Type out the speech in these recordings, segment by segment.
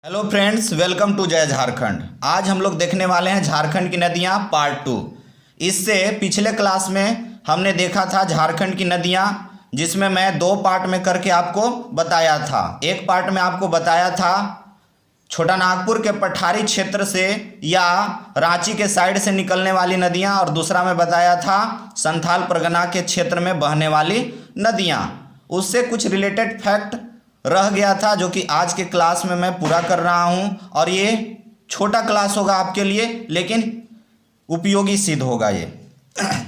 Hello friends, welcome to जय झारखंड। आज हम लोग देखने वाले हैं झारखंड की नदियां पार्ट 2। इससे पिछले क्लास में हमने देखा था झारखंड की नदियां, जिसमें मैं 2 पार्ट में करके आपको बताया था। एक पार्ट में आपको बताया था छोटा नागपुर के पठारी क्षेत्र से या रांची के साइड से निकलने वाली नदियां, और दूसरा में बताया था संथाल परगना के क्षेत्र में बहने वाली नदियां। उससे कुछ रिलेटेड फैक्ट रह गया था जो कि आज के क्लास में मैं पूरा कर रहा हूं, और ये छोटा क्लास होगा आपके लिए, लेकिन उपयोगी सिद्ध होगा ये।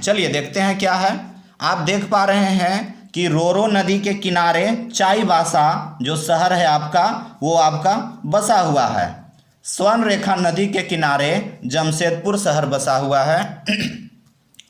चलिए देखते हैं क्या है। आप देख पा रहे हैं कि रोरो नदी के किनारे चाईबासा जो शहर है आपका, वो आपका बसा हुआ है। स्वर्ण रेखा नदी के किनारे जमशेदपुर शहर बसा हुआ है।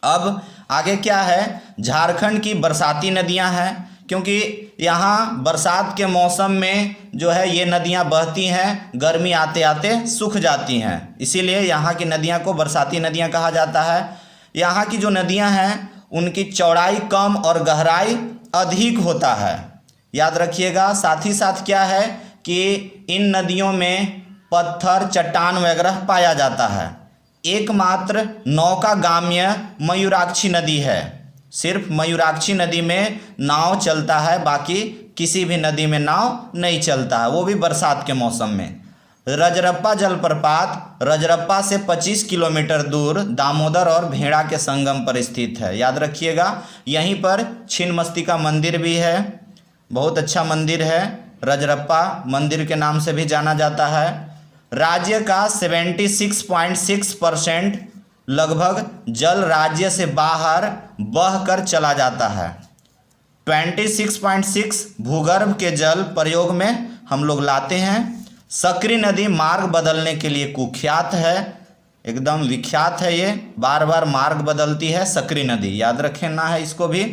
अब आगे क्या है, झारखंड की बरसाती नदियां हैं, क्योंकि यहाँ बरसात के मौसम में जो है ये नदियाँ बहती हैं, गर्मी आते आते सूख जाती हैं, इसीलिए यहाँ की नदियाँ को बरसाती नदियाँ कहा जाता है। यहाँ की जो नदियाँ हैं उनकी चौड़ाई कम और गहराई अधिक होता है, याद रखिएगा। साथ ही साथ क्या है कि इन नदियों में पत्थर चट्टान वगैरह पाया जाता है। एकमात्र नौकागाम्य मयूराक्षी नदी है। सिर्फ मयूराक्षी नदी में नाव चलता है, बाकी किसी भी नदी में नाव नहीं चलता है, वो भी बरसात के मौसम में। रजरप्पा जलप्रपात रजरप्पा से 25 किलोमीटर दूर दामोदर और भेड़ा के संगम पर स्थित है, याद रखिएगा। यहीं पर छिन्नमस्तिका मंदिर भी है, बहुत अच्छा मंदिर है, रजरप्पा मंदिर के नाम से भी जाना जाता है। राज्य का 76.6% लगभग जल राज्य से बाहर बहकर चला जाता है। 26.6 भूगर्भ के जल प्रयोग में हम लोग लाते हैं। सकरी नदी मार्ग बदलने के लिए कुख्यात है, एकदम विख्यात है ये, बार बार मार्ग बदलती है सकरी नदी, याद रखना है इसको भी।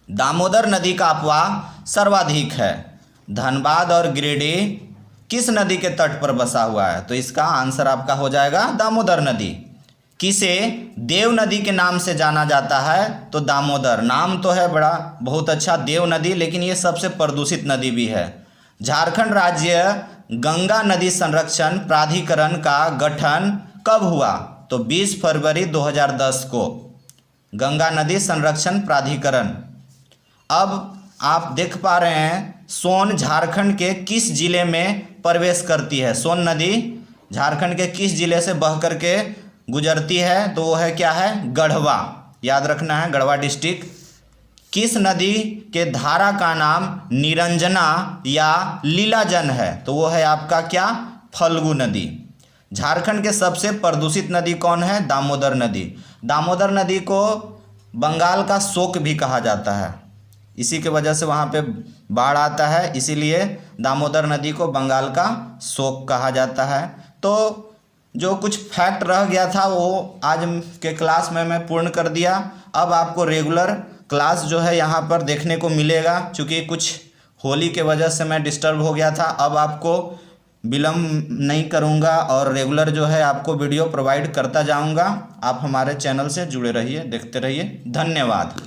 दामोदर नदी का अपवाह सर्वाधिक है। धनबाद और गिरिडीह किस नदी के तट पर बसा हुआ है? तो इसका आंसर आपका हो जाएगा दामोदर नदी। किसे देव नदी के नाम से जाना जाता है? तो दामोदर नाम तो है बड़ा बहुत अच्छा, देव नदी, लेकिन ये सबसे प्रदूषित नदी भी है। झारखंड राज्य गंगा नदी संरक्षण प्राधिकरण का गठन कब हुआ? तो 20 फरवरी 2010 को गंगा नदी संरक्षण प्राधिकरण। अब आप देख पा रहे हैं सोन झारखंड के किस जिले में प्रवेश करती है? सोन नदी झारखंड के किस जिले से बह करके गुजरती है? तो वो है क्या है? गढ़वा, याद रखना है, गढ़वा डिस्ट्रिक्ट। किस नदी के धारा का नाम निरंजना या लीलाजन है? तो वो है आपका क्या? फल्गु नदी। झारखंड के सबसे प्रदूषित नदी कौन है? दामोदर नदी। दामोदर नदी को बंगाल का शोक भी कहा जाता है, इसी के वजह से वहाँ पे बाढ़ आता है, इसीलिए दामोदर नदी को बंगाल का शोक कहा जाता है। तो जो कुछ फैक्ट रह गया था वो आज के क्लास में मैं पूर्ण कर दिया। अब आपको रेगुलर क्लास जो है यहाँ पर देखने को मिलेगा, क्योंकि कुछ होली के वजह से मैं डिस्टर्ब हो गया था। अब आपको विलम्ब नहीं करूँगा और रेगुलर जो है आपको वीडियो प्रोवाइड करता जाऊँगा। आप हमारे चैनल से जुड़े रहिए, देखते रहिए। धन्यवाद।